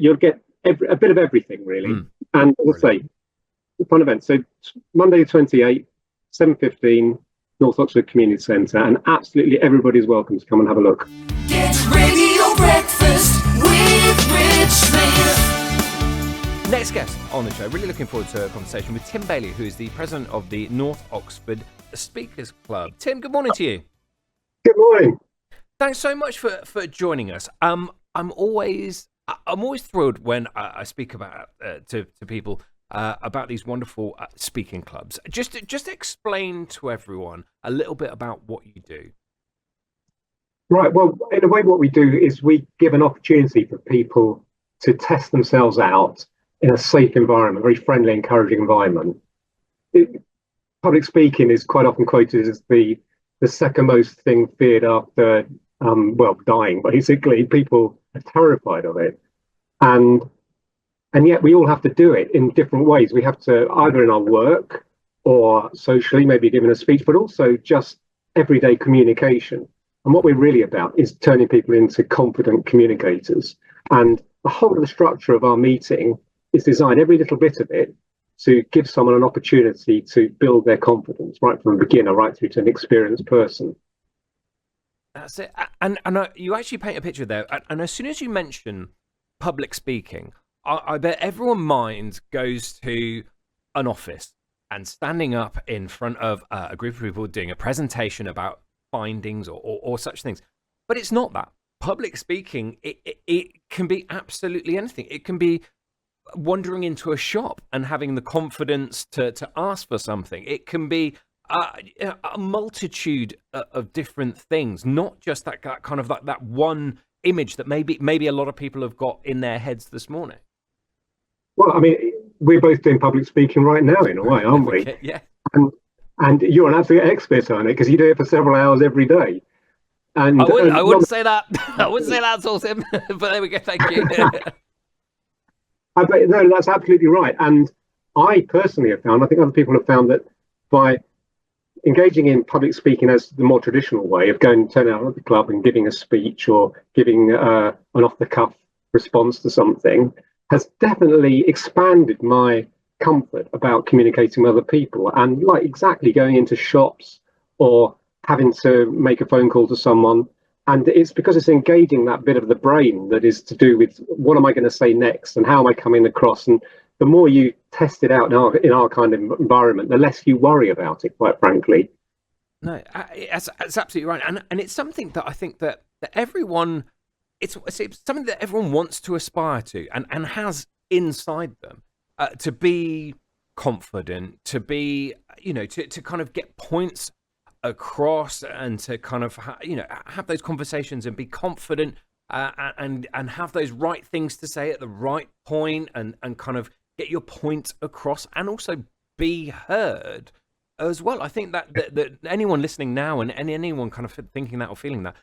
you'll get a bit of everything, really. And as I say, fun event. So Monday the 28th, 7:15, North Oxford Community Centre, and absolutely everybody's welcome to come and have a look. Get Radio Breakfast with Rich Smith. Next guest on the show, really looking forward to a conversation with Tim Bailey, who is the president of the North Oxford Speakers Club. Tim, good morning to you. Good morning. Thanks so much for joining us. I'm always thrilled when I speak about to people about these wonderful speaking clubs. Just explain to everyone a little bit about what you do. Right. Well, in a way, what we do is we give an opportunity for people to test themselves out in a safe environment, a very friendly, encouraging environment. Public speaking is quite often quoted as the second most thing feared after, dying, basically. People are terrified of it. And yet we all have to do it in different ways. We have to, either in our work or socially, maybe giving a speech, but also just everyday communication. And what we're really about is turning people into confident communicators. And the whole of the structure of our meeting is designed, every little bit of it, to give someone an opportunity to build their confidence, right from a beginner right through to an experienced person. That's it. And you actually paint a picture there. And as soon as you mention public speaking, I bet everyone's mind goes to an office and standing up in front of a group of people doing a presentation about findings or such things. But it's not that. Public speaking, it can be absolutely anything. It can be wandering into a shop and having the confidence to ask for something. It can be a multitude of different things, not just that kind of that one image that maybe a lot of people have got in their heads this morning. Well, I mean, we're both doing public speaking right now, in a way, aren't we? Yeah. And you're an absolute expert on it because you do it for several hours every day. And I wouldn't say that. I wouldn't say that at all, Tim. But there we go. Thank you. No, that's absolutely right. And I personally have found, I think other people have found, that by engaging in public speaking as the more traditional way of going and turning out at the club and giving a speech or giving an off-the-cuff response to something, has definitely expanded my comfort about communicating with other people. And like exactly going into shops or having to make a phone call to someone. And it's because it's engaging that bit of the brain that is to do with what am I going to say next and how am I coming across. And the more you test it out in our kind of environment, the less you worry about it, quite frankly. No, that's absolutely right. And it's something that I think that everyone, it's something that everyone wants to aspire to and has inside them, to be confident, to be, to kind of get points across and to kind of have those conversations and be confident and have those right things to say at the right point and kind of get your point across and also be heard as well. I think that anyone listening now and anyone kind of thinking that or feeling that,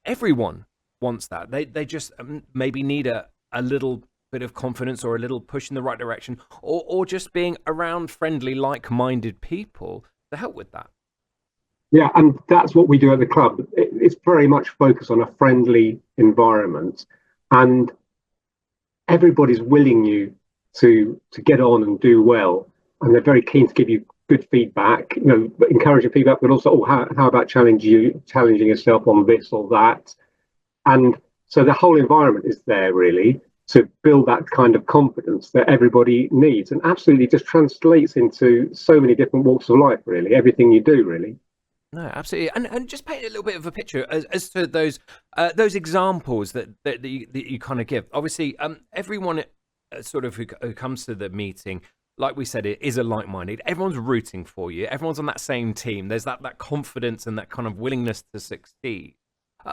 everyone wants that. They just maybe need a little bit of confidence or a little push in the right direction or just being around friendly, like-minded people to help with that. Yeah, and that's what we do at the club. It's very much focused on a friendly environment, and everybody's willing you to get on and do well, and they're very keen to give you good feedback, encouraging feedback, but also, how about challenging yourself on this or that? And so the whole environment is there really to build that kind of confidence that everybody needs, and absolutely just translates into so many different walks of life, really, everything you do, really. No, absolutely, and just paint a little bit of a picture as to those examples that you kind of give. Obviously, everyone sort of who comes to the meeting, like we said, it is a like-minded. Everyone's rooting for you. Everyone's on that same team. There's that confidence and that kind of willingness to succeed.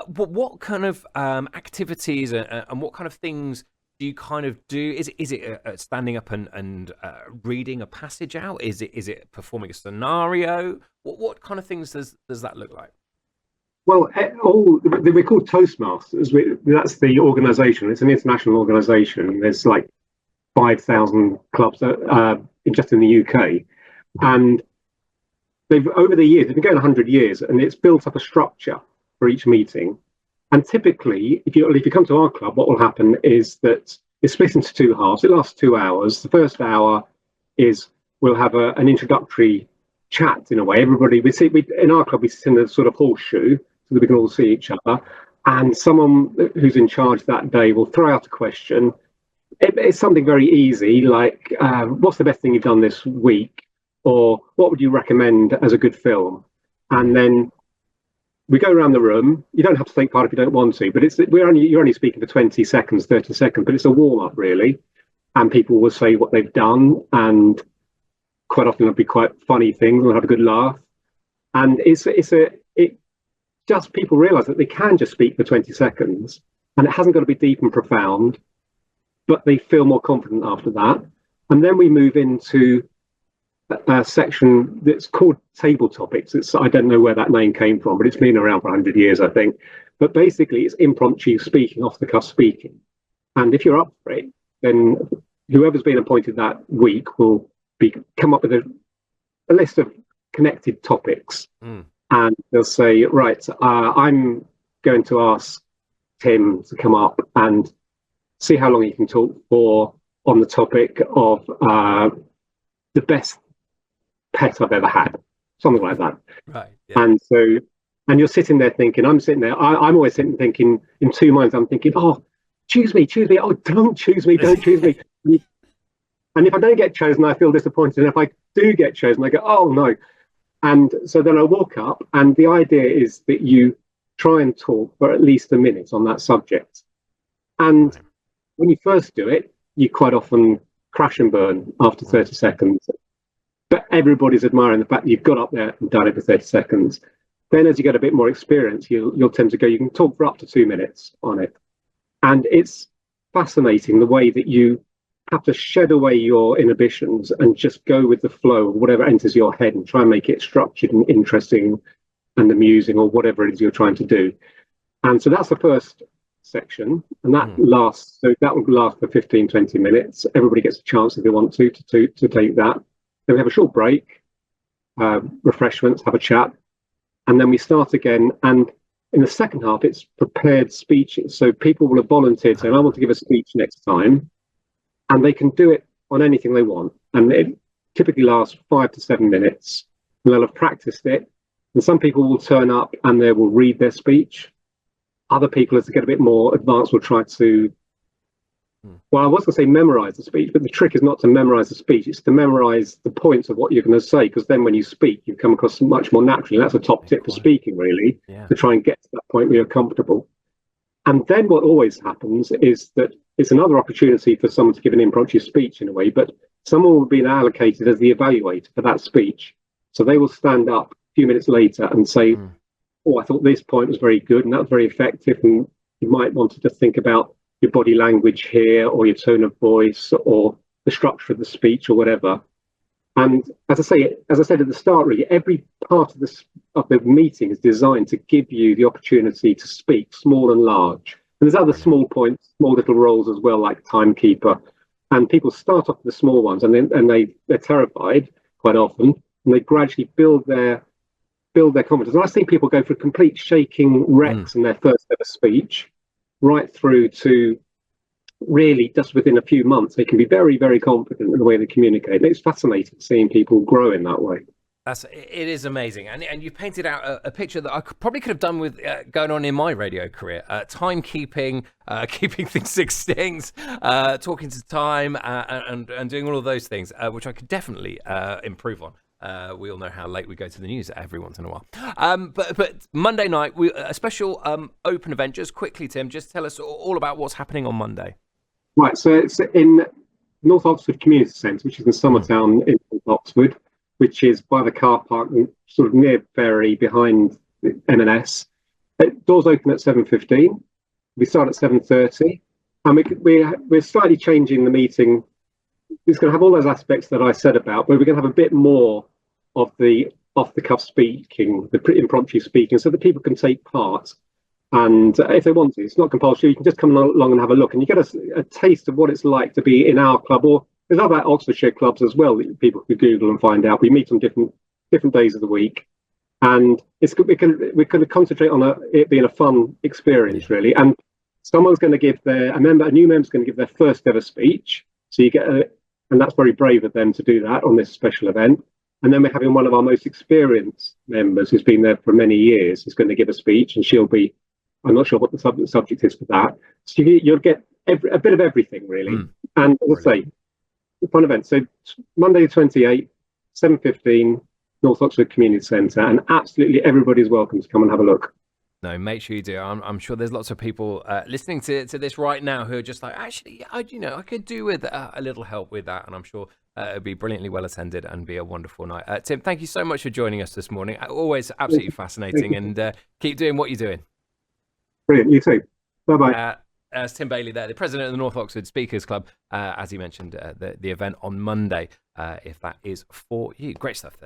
What kind of activities and what kind of things do you kind of do? Is it standing up and reading a passage out? Is it performing a scenario? What kind of things does that look like? Well, we're called Toastmasters. That's the organisation. It's an international organisation. There's like 5,000 clubs just in the UK, and over the years they've been going 100 years, and it's built up a structure for each meeting. And typically, if you come to our club, what will happen is that It's split into two halves. It lasts 2 hours. The first hour is we'll have an introductory chat in a way. Everybody, in our club, we sit in a sort of horseshoe so that we can all see each other. And someone who's in charge that day will throw out a question. It's something very easy, like what's the best thing you've done this week, or what would you recommend as a good film? And then we go around the room. You don't have to take part if you don't want to, but you're only speaking for 20 seconds, 30 seconds, but it's a warm up really. And people will say what they've done, and quite often it'll be quite funny things. We'll have a good laugh, and it just people realise that they can just speak for 20 seconds, and it hasn't got to be deep and profound, but they feel more confident after that. And then we move into a section that's called table topics. I don't know where that name came from, but it's been around for 100 years, I think. But basically, it's impromptu speaking, off the cuff speaking. And if you're up for it, then whoever's been appointed that week will come up with a list of connected topics. And they'll say, right, I'm going to ask Tim to come up and see how long he can talk for on the topic of the best pet I've ever had, something like that. Right. Yeah. And you're sitting there thinking, I'm sitting there, I'm always sitting thinking, in two minds, I'm thinking, oh, choose me. Oh, don't choose me. And if I don't get chosen, I feel disappointed. And if I do get chosen, I go, oh no. And so then I walk up, and the idea is that you try and talk for at least a minute on that subject. And when you first do it, you quite often crash and burn after 30 seconds. But everybody's admiring the fact that you've got up there and done it for 30 seconds. Then as you get a bit more experience, you'll tend to go, you can talk for up to 2 minutes on it. And it's fascinating the way that you have to shed away your inhibitions and just go with the flow of whatever enters your head and try and make it structured and interesting and amusing, or whatever it is you're trying to do. And so that's the first section, and that will last for 15-20 minutes. Everybody gets a chance, if they want to take that. Then we have a short break, refreshments, have a chat, and then we start again. And in the second half, it's prepared speeches. So people will have volunteered saying, I want to give a speech next time. And they can do it on anything they want. And it typically lasts 5 to 7 minutes. And they'll have practiced it. And some people will turn up and they will read their speech. Other people, as they get a bit more advanced, will try to, well, I was going to say memorize the speech, but the trick is not to memorize the speech. It's to memorize the points of what you're going to say, because then when you speak, you come across much more naturally. And that's a top tip for speaking, really, to try and get to that point where you're comfortable. And then what always happens is that it's another opportunity for someone to give an impromptu speech in a way, but someone will be allocated as the evaluator for that speech. So they will stand up a few minutes later and say, oh, I thought this point was very good and that was very effective. And you might want to just think about your body language here, or your tone of voice, or the structure of the speech, or whatever. And as I said at the start, really, every part of the meeting is designed to give you the opportunity to speak, small and large. And there's other small points, small little roles as well, like timekeeper. And people start off with the small ones, and they're terrified quite often, and they gradually build their confidence. And I've seen people go through complete shaking wrecks in their first ever speech, right through to really just within a few months, they can be very, very confident in the way they communicate. And it's fascinating seeing people grow in that way. It is amazing, and you painted out a picture that I probably could have done with going on in my radio career. Timekeeping, keeping things succinct, talking to time, and doing all of those things, which I could definitely improve on. We all know how late we go to the news every once in a while. But Monday night, a special open event. Just quickly, Tim, just tell us all about what's happening on Monday. Right, so it's in North Oxford Community Centre, which is in Summertown in North Oxford, which is by the car park, sort of near Ferry, behind M&S. Doors open at 7:15. We start at 7:30, and we're slightly changing the meeting. It's going to have all those aspects that I said about, but we're going to have a bit more of the off-the-cuff speaking, the impromptu speaking, so that people can take part. And if they want to, it's not compulsory. You can just come along and have a look, and you get a taste of what it's like to be in our club, or there's other Oxfordshire clubs as well that people could Google and find out. We meet on different days of the week, and we're going to concentrate on it being a fun experience, really. And someone's going to give a new member's going to give their first ever speech. So you get and that's very brave of them to do that on this special event. And then we're having one of our most experienced members who's been there for many years is going to give a speech, and I'm not sure what the subject is for that. So you'll get a bit of everything, really. And as I say, the fun event. So Monday the 28th, 7:15, North Oxford Community Centre, and absolutely everybody's welcome to come and have a look. No, make sure you do. I'm sure there's lots of people listening to this right now who are just like, actually, I could do with a little help with that. And I'm sure it'll be brilliantly well attended and be a wonderful night. Tim, thank you so much for joining us this morning. Always absolutely fascinating, and keep doing what you're doing. Brilliant. You too. Bye-bye. As Tim Bailey there, the president of the North Oxford Speakers Club, as he mentioned, the event on Monday, if that is for you. Great stuff there.